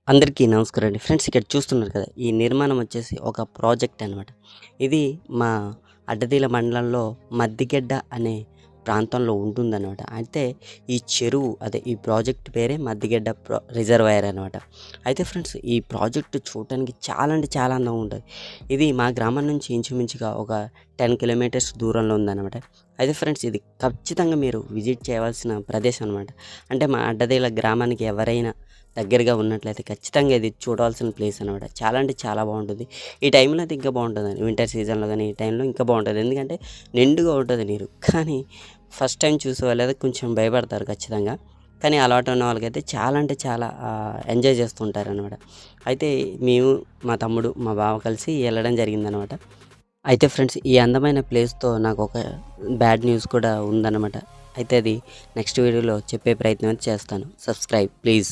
అందరికీ నమస్కారం అండి. ఫ్రెండ్స్ ఇక్కడ చూస్తున్నారు కదా! ఈ నిర్మాణం వచ్చేసి ఒక ప్రాజెక్ట్ అనమాట. ఇది మా అడ్డతీల మండలంలో మద్దిగెడ్డ అనే ప్రాంతంలో ఉంటుందనమాట. అయితే ఈ చెరువు ఈ ప్రాజెక్ట్ పేరే మద్దిగెడ్డ రిజర్వాయర్ అనమాట. అయితే ఫ్రెండ్స్ ఈ ప్రాజెక్ట్ చూడటానికి చాలా అంటే చాలా అందంగా ఉంటది. ఇది మా గ్రామం నుంచి ఇంచుమించుగా ఒక 10 కిలోమీటర్స్ దూరంలో ఉందనమాట. అయితే ఫ్రెండ్స్ ఇది ఖచ్చితంగా మీరు విజిట్ చేయవలసిన ప్రదేశం అనమాట. అంటే మా అడ్డతీల గ్రామానికి ఎవరైనా దగ్గరగా ఉన్నట్లయితే ఖచ్చితంగా ఇది చూడవలసిన ప్లేస్ అనమాట. చాలా అంటే చాలా బాగుంటుంది. ఈ టైంలో అయితే ఇంకా బాగుంటుందండి. వింటర్ సీజన్‌లో గానీ ఈ టైంలో ఇంకా బాగుంటది. ఎందుకంటే నిండుగా ఉంటది నీరు. కానీ ఫస్ట్ టైం చూసే వాళ్ళైతే కొంచెం భయపడతారు ఖచ్చితంగా. కానీ అలవాటు ఉన్న వాళ్ళకైతే చాలా అంటే చాలా ఎంజాయ్ చేస్తుంటారనమాట. అయితే మేము, మా తమ్ముడు, మా బావ కలిసి వెళ్ళడం జరిగిందనమాట. అయితే ఫ్రెండ్స్ ఈ అందమైన ప్లేస్‌తో నాకొక బ్యాడ్ న్యూస్ కూడా ఉందనమాట. అయితే అది నెక్స్ట్ వీడియోలో చెప్పే ప్రయత్నం అయితే చేస్తాను. Subscribe please.